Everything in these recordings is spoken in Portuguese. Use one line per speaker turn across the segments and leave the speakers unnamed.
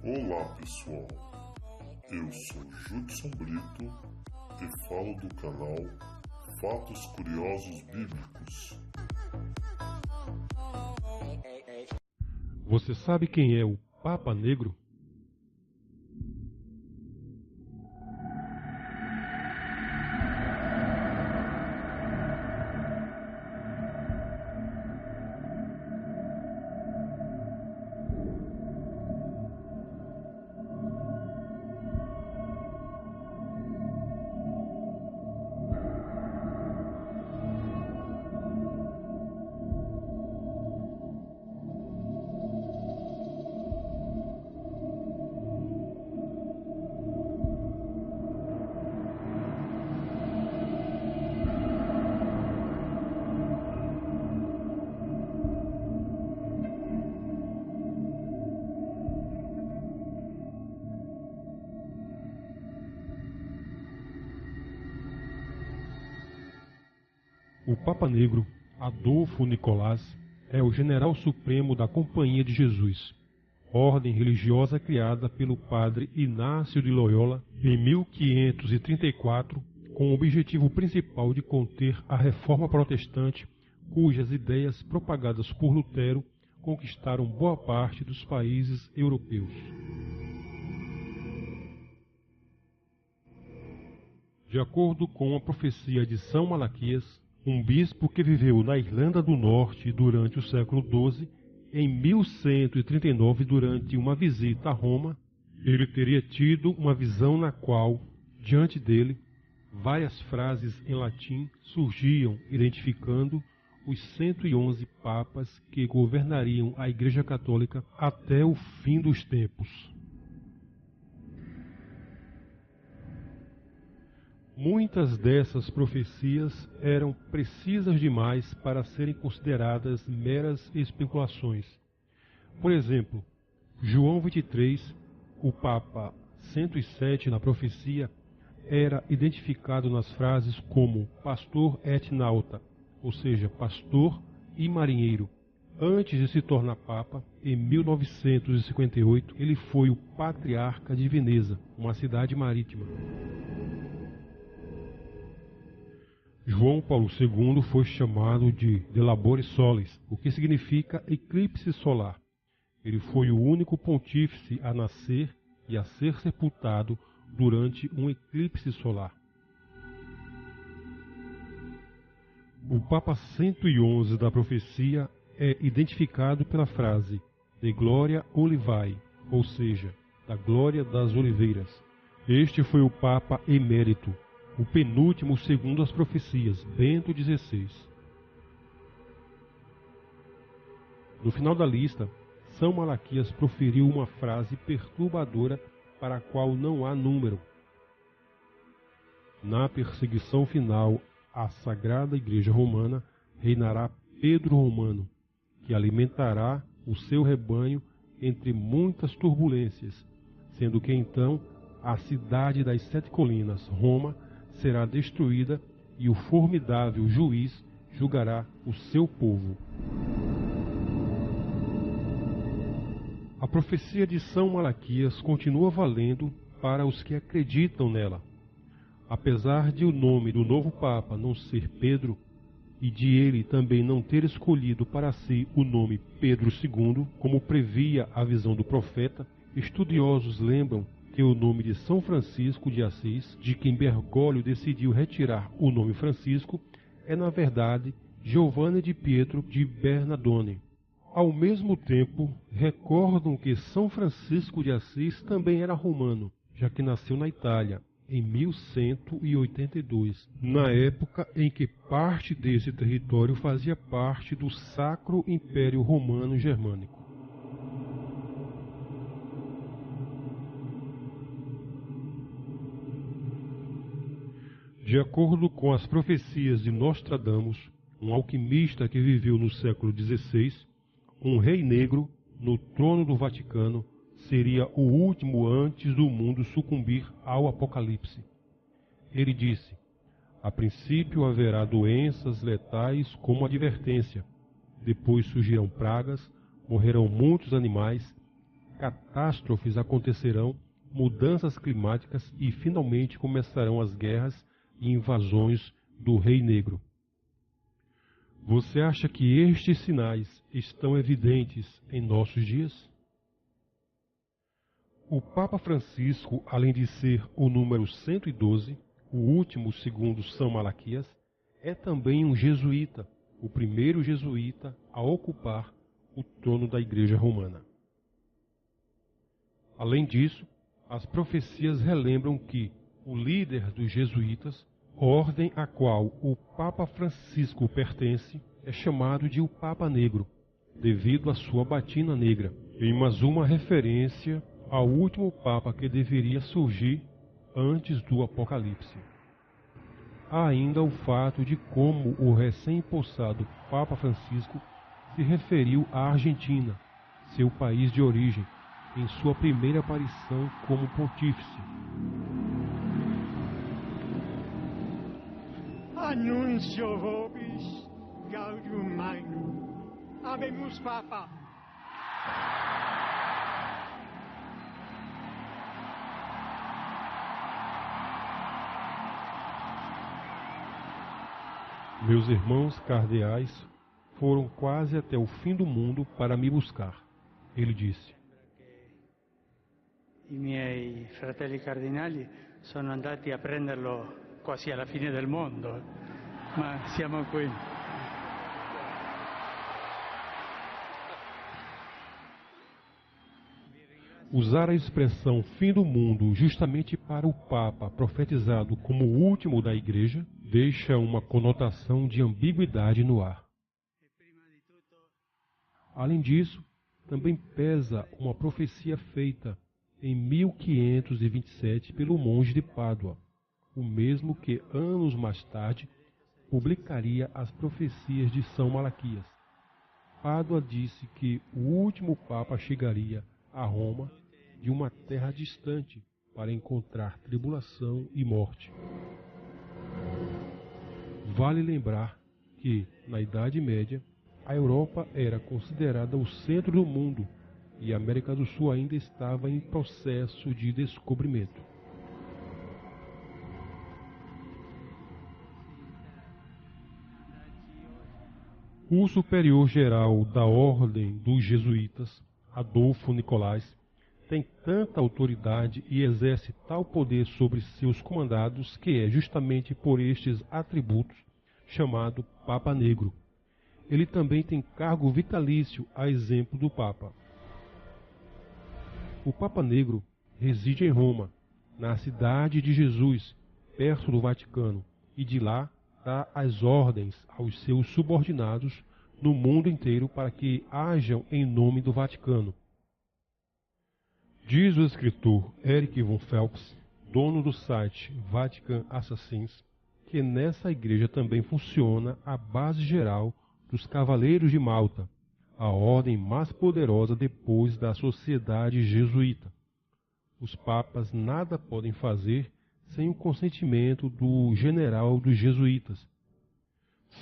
Olá pessoal, eu sou Judson Brito e falo do canal Fatos Curiosos Bíblicos.
Você sabe quem é o Papa Negro? O Papa Negro, Adolfo Nicolás, é o general supremo da Companhia de Jesus, ordem religiosa criada pelo padre Inácio de Loyola em 1534, com o objetivo principal de conter a reforma protestante, cujas ideias propagadas por Lutero conquistaram boa parte dos países europeus. De acordo com a profecia de São Malaquias, um bispo que viveu na Irlanda do Norte durante o século XII, em 1139, durante uma visita a Roma, ele teria tido uma visão na qual, diante dele, várias frases em latim surgiam identificando os 111 papas que governariam a Igreja Católica até o fim dos tempos. Muitas dessas profecias eram precisas demais para serem consideradas meras especulações. Por exemplo, João 23, o Papa 107 na profecia, era identificado nas frases como pastor et nauta, ou seja, pastor e marinheiro. Antes de se tornar Papa, em 1958, ele foi o patriarca de Veneza, uma cidade marítima. João Paulo II foi chamado de Labore Solis, o que significa eclipse solar. Ele foi o único pontífice a nascer e a ser sepultado durante um eclipse solar. O Papa 111 da profecia é identificado pela frase de Gloria Olivae, ou seja, da glória das oliveiras. Este foi o Papa emérito, o penúltimo segundo as profecias, Bento XVI. No final da lista, São Malaquias proferiu uma frase perturbadora para a qual não há número. Na perseguição final à Sagrada Igreja Romana, reinará Pedro Romano, que alimentará o seu rebanho entre muitas turbulências, sendo que então a cidade das 7 colinas, Roma, será destruída e o formidável juiz julgará o seu povo. A profecia de São Malaquias continua valendo para os que acreditam nela. Apesar de o nome do novo Papa não ser Pedro, e de ele também não ter escolhido para si o nome Pedro II, como previa a visão do profeta, estudiosos lembram que o nome de São Francisco de Assis, de quem Bergoglio decidiu retirar o nome Francisco, é na verdade Giovanni di Pietro de Bernardone. Ao mesmo tempo, recordam que São Francisco de Assis também era romano, já que nasceu na Itália, em 1182, na época em que parte desse território fazia parte do Sacro Império Romano Germânico. De acordo com as profecias de Nostradamus, um alquimista que viveu no século XVI, um rei negro no trono do Vaticano seria o último antes do mundo sucumbir ao Apocalipse. Ele disse: a princípio haverá doenças letais como advertência, depois surgirão pragas, morrerão muitos animais, catástrofes acontecerão, mudanças climáticas e finalmente começarão as guerras e invasões do Rei Negro. Você acha que estes sinais estão evidentes em nossos dias? O Papa Francisco, além de ser o número 112, o último segundo São Malaquias, é também um jesuíta, o primeiro jesuíta a ocupar o trono da Igreja Romana. Além disso, as profecias relembram que o líder dos jesuítas, ordem a qual o Papa Francisco pertence, é chamado de o Papa Negro, devido à sua batina negra, em mais uma referência ao último Papa que deveria surgir antes do Apocalipse. Há ainda o fato de como o recém-possado Papa Francisco se referiu à Argentina, seu país de origem, em sua primeira aparição como pontífice.
Annuncio vobis gaudium magnum. Habemus Papa.
Meus irmãos cardeais foram quase até o fim do mundo para me buscar, ele disse.
I miei fratelli cardinali sono andati a prenderlo quasi alla fine del mondo, ma siamo qui.
Usar a expressão fim do mundo justamente para o Papa profetizado como o último da Igreja deixa uma conotação de ambiguidade no ar. Além disso, também pesa uma profecia feita em 1527 pelo monge de Pádua, o mesmo que anos mais tarde publicaria as profecias de São Malaquias. Pádua disse que o último Papa chegaria a Roma de uma terra distante para encontrar tribulação e morte. Vale lembrar que, na Idade Média, a Europa era considerada o centro do mundo e a América do Sul ainda estava em processo de descobrimento. O superior-geral da Ordem dos Jesuítas, Adolfo Nicolás, tem tanta autoridade e exerce tal poder sobre seus comandados que é justamente por estes atributos chamado Papa Negro. Ele também tem cargo vitalício, a exemplo do Papa. O Papa Negro reside em Roma, na cidade de Jesus, perto do Vaticano, e de lá dá as ordens aos seus subordinados no mundo inteiro para que hajam em nome do Vaticano. Diz o escritor Eric von Phelps, dono do site Vatican Assassins, que nessa igreja também funciona a base geral dos Cavaleiros de Malta, a ordem mais poderosa depois da sociedade jesuíta. Os papas nada podem fazer sem o consentimento do general dos jesuítas,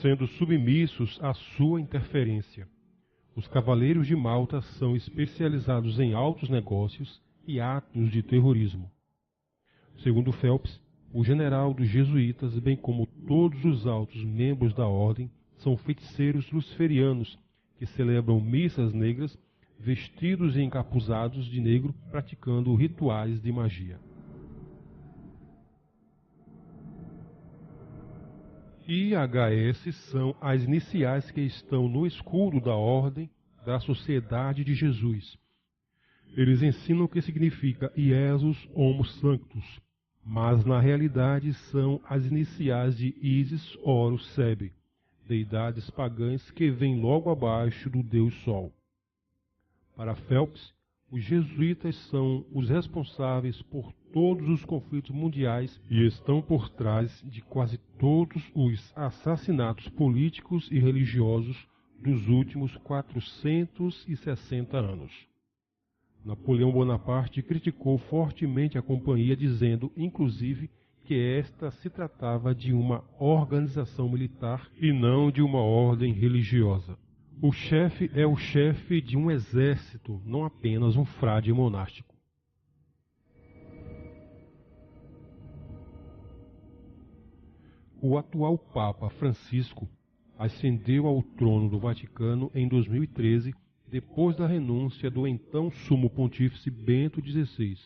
sendo submissos à sua interferência. Os Cavaleiros de Malta são especializados em altos negócios e atos de terrorismo. Segundo Phelps, o general dos jesuítas, bem como todos os altos membros da ordem, são feiticeiros luciferianos que celebram missas negras, vestidos e encapuzados de negro, praticando rituais de magia. IHS são as iniciais que estão no escudo da Ordem da Sociedade de Jesus. Eles ensinam o que significa Iesus Homo Sanctus, mas na realidade são as iniciais de Isis Horus Sebe, deidades pagãs que vêm logo abaixo do Deus Sol. Para Phelps, os jesuítas são os responsáveis por todos os conflitos mundiais e estão por trás de quase todos os assassinatos políticos e religiosos dos últimos 460 anos. Napoleão Bonaparte criticou fortemente a companhia, dizendo, inclusive, que esta se tratava de uma organização militar e não de uma ordem religiosa. O chefe é o chefe de um exército, não apenas um frade monástico. O atual Papa Francisco ascendeu ao trono do Vaticano em 2013, depois da renúncia do então Sumo Pontífice Bento XVI.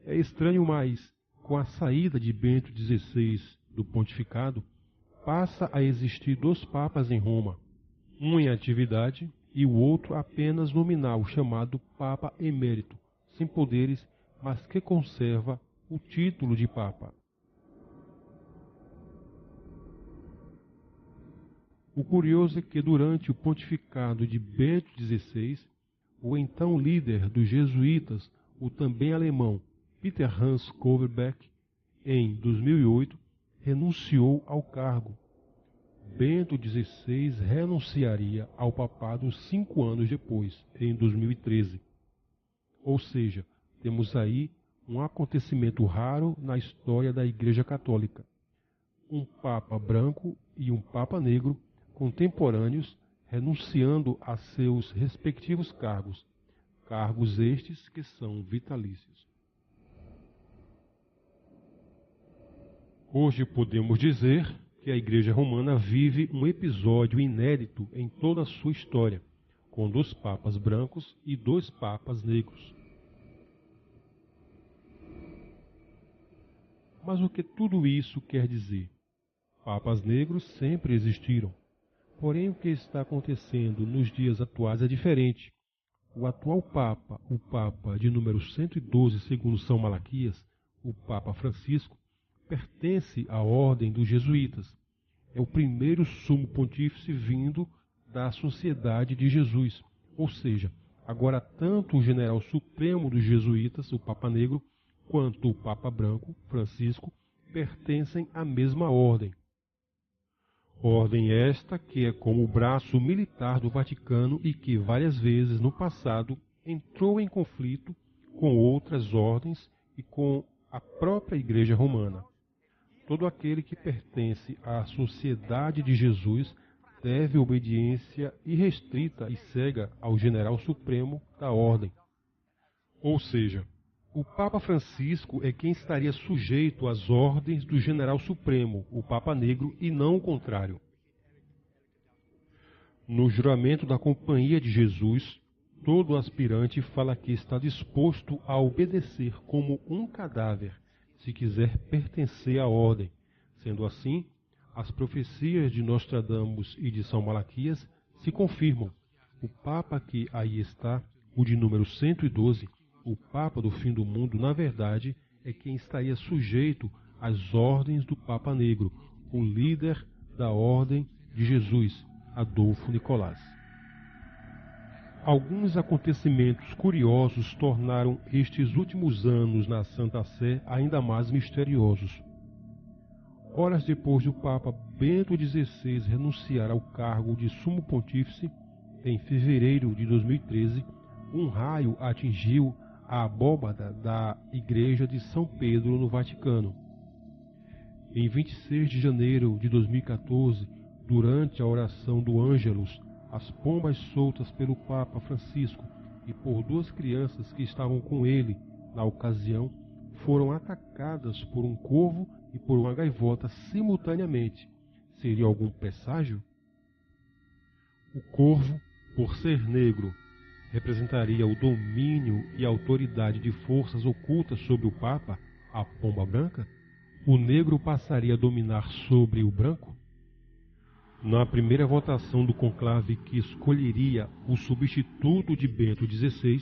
É estranho, mas, com a saída de Bento XVI do pontificado, passa a existir 2 papas em Roma, um em atividade e o outro apenas nominal, chamado Papa Emérito, sem poderes, mas que conserva o título de Papa. O curioso é que durante o pontificado de Bento XVI, o então líder dos jesuítas, o também alemão Peter Hans Kovelbeck, em 2008, renunciou ao cargo. Bento XVI renunciaria ao papado 5 anos depois, em 2013. Ou seja, temos aí um acontecimento raro na história da Igreja Católica. Um Papa branco e um Papa negro contemporâneos renunciando a seus respectivos cargos, cargos estes que são vitalícios. Hoje podemos dizer que a Igreja Romana vive um episódio inédito em toda a sua história, com 2 papas brancos e 2 papas negros. Mas o que tudo isso quer dizer? Papas negros sempre existiram. Porém, o que está acontecendo nos dias atuais é diferente. O atual Papa, o Papa de número 112, segundo São Malaquias, o Papa Francisco, pertence à ordem dos jesuítas. É o primeiro sumo pontífice vindo da Sociedade de Jesus. Ou seja, agora tanto o general supremo dos jesuítas, o Papa Negro, quanto o Papa Branco, Francisco, pertencem à mesma ordem. Ordem esta que é como o braço militar do Vaticano e que várias vezes no passado entrou em conflito com outras ordens e com a própria Igreja Romana. Todo aquele que pertence à Sociedade de Jesus deve obediência irrestrita e cega ao General Supremo da Ordem. Ou seja, o Papa Francisco é quem estaria sujeito às ordens do General Supremo, o Papa Negro, e não o contrário. No juramento da Companhia de Jesus, todo aspirante fala que está disposto a obedecer como um cadáver, se quiser pertencer à ordem. Sendo assim, as profecias de Nostradamus e de São Malaquias se confirmam. O Papa que aí está, o de número 112, o Papa do fim do mundo, na verdade, é quem estaria sujeito às ordens do Papa Negro, o líder da Ordem de Jesus, Adolfo Nicolás. Alguns acontecimentos curiosos tornaram estes últimos anos na Santa Sé ainda mais misteriosos. Horas depois do Papa Bento XVI renunciar ao cargo de Sumo Pontífice, em fevereiro de 2013, um raio atingiu a abóbada da Igreja de São Pedro no Vaticano. Em 26 de janeiro de 2014, durante a oração do Ângelus, as pombas soltas pelo Papa Francisco e por 2 crianças que estavam com ele na ocasião foram atacadas por um corvo e por uma gaivota simultaneamente. Seria algum presságio? O corvo, por ser negro, representaria o domínio e autoridade de forças ocultas sobre o Papa, a pomba branca? O negro passaria a dominar sobre o branco? Na primeira votação do conclave que escolheria o substituto de Bento XVI,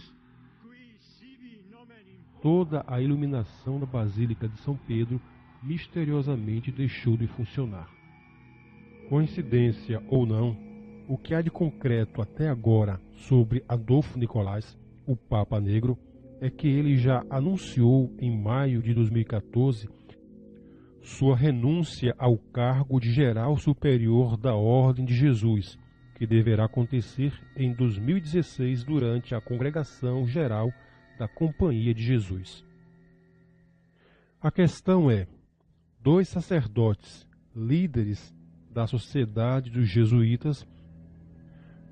toda a iluminação da Basílica de São Pedro misteriosamente deixou de funcionar. Coincidência ou não, o que há de concreto até agora sobre Adolfo Nicolás, o Papa Negro, é que ele já anunciou em maio de 2014 sua renúncia ao cargo de Geral Superior da Ordem de Jesus, que deverá acontecer em 2016 durante a Congregação Geral da Companhia de Jesus. A questão é, 2 sacerdotes, líderes da Sociedade dos Jesuítas,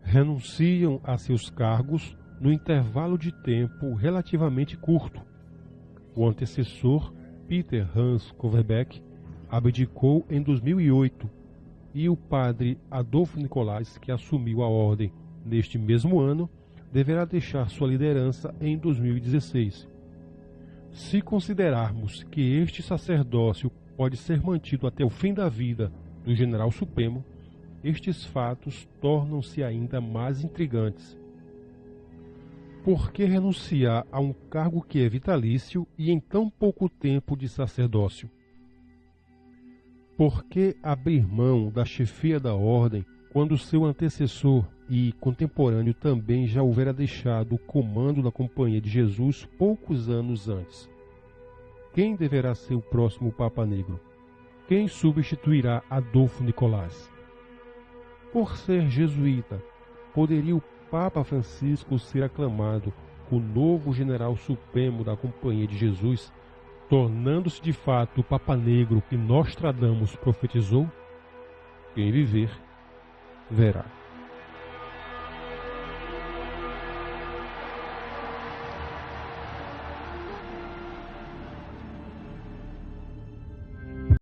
renunciam a seus cargos no intervalo de tempo relativamente curto. O antecessor, Peter Hans Koverbeck, abdicou em 2008 e o padre Adolfo Nicolás, que assumiu a ordem neste mesmo ano, deverá deixar sua liderança em 2016. Se considerarmos que este sacerdócio pode ser mantido até o fim da vida do General Supremo, estes fatos tornam-se ainda mais intrigantes. Por que renunciar a um cargo que é vitalício e em tão pouco tempo de sacerdócio? Por que abrir mão da chefia da ordem quando seu antecessor e contemporâneo também já houvera deixado o comando da Companhia de Jesus poucos anos antes? Quem deverá ser o próximo Papa Negro? Quem substituirá Adolfo Nicolás? Por ser jesuíta, poderia o Papa Francisco ser aclamado o novo General Supremo da Companhia de Jesus, tornando-se de fato o Papa Negro que Nostradamus profetizou? Quem viver, verá.